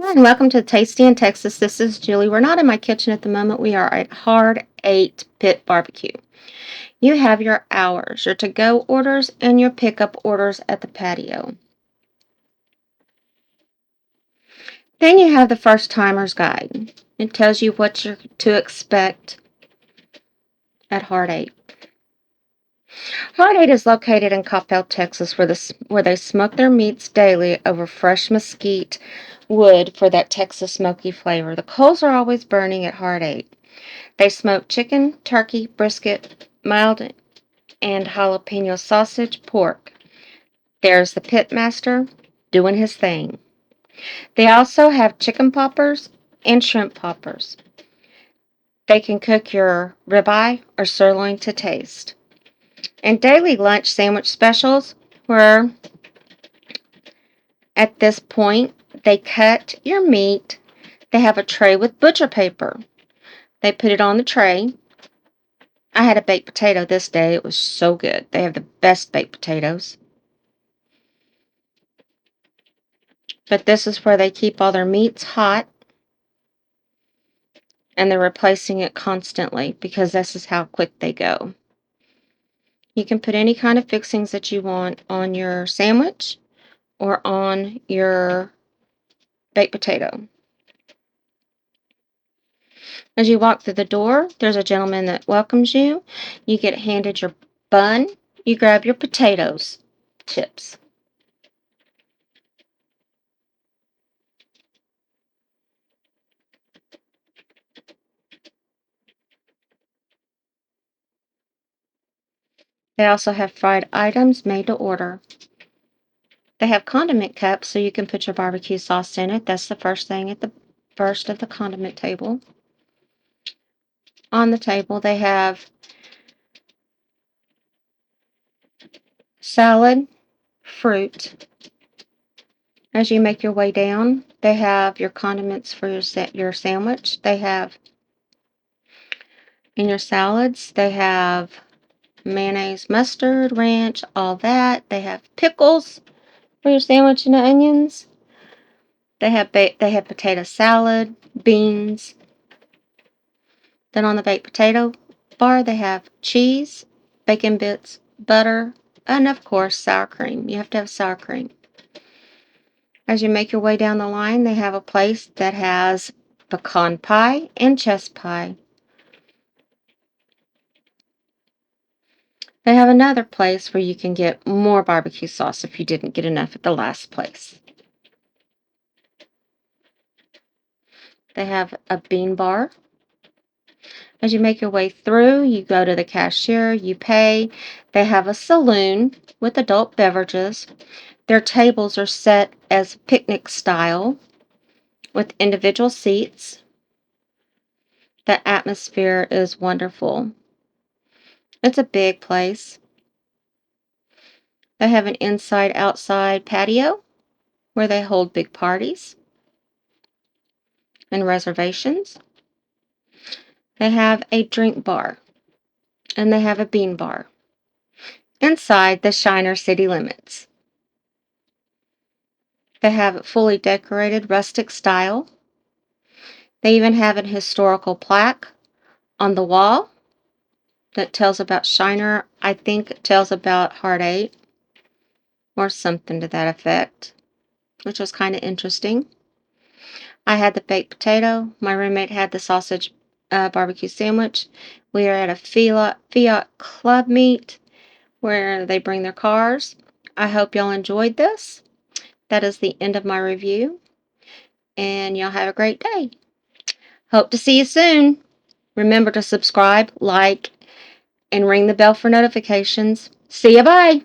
And welcome to Tasty in Texas. This is Julie. We're not in my kitchen at the moment. We are at Hard 8 Pit Barbecue. You have your hours, your to-go orders, and your pickup orders at the patio. Then you have the First Timer's Guide. It tells you what you're to expect at Hard 8. Hard 8 is located in Coppel, Texas, where they smoke their meats daily over fresh mesquite wood for that Texas smoky flavor. The coals are always burning at Hard 8. They smoke chicken, turkey, brisket, mild and jalapeno sausage, pork. There's the pit master doing his thing. They also have chicken poppers and shrimp poppers. They can cook your ribeye or sirloin to taste. And daily lunch sandwich specials where at this point they cut your meat. They have a tray with butcher paper. They put it on the tray. I had a baked potato this day. It was so good. They have the best baked potatoes. But this is where they keep all their meats hot. And they're replacing it constantly because this is how quick they go. You can put any kind of fixings that you want on your sandwich or on your baked potato. As you walk through the door, there's a gentleman that welcomes you. You get handed your bun. You grab your potatoes, chips. They also have fried items made to order. They have condiment cups so you can put your barbecue sauce in it. That's the first thing at the first of the condiment table. On the table, they have salad, fruit. As you make your way down, they have your condiments for your sandwich. They have in your salads, they have mayonnaise, mustard, ranch, all that. They have pickles for your sandwich and the onions. They have potato salad, beans. Then on the baked potato bar, they have cheese, bacon bits, butter, and of course sour cream. You have to have sour cream. As you make your way down the line, they have a place that has pecan pie and chess pie. They have another place where you can get more barbecue sauce if you didn't get enough at the last place. They have a bean bar. As you make your way through, you go to the cashier, you pay. They have a saloon with adult beverages. Their tables are set as picnic style with individual seats. The atmosphere is wonderful. It's a big place. They have an inside-outside patio where they hold big parties and reservations. They have a drink bar and they have a bean bar inside the Shiner city limits. They have it fully decorated rustic style. They even have an historical plaque on the wall that tells about Shiner. I think it tells about Hard 8 or something to that effect, which was kind of interesting. I had the baked potato. My roommate had the sausage barbecue sandwich. We are at a Fiat Club meet where they bring their cars. I hope y'all enjoyed this. That is the end of my review, and y'all have a great day. Hope to see you soon. Remember to subscribe, like, and ring the bell for notifications. See ya, bye.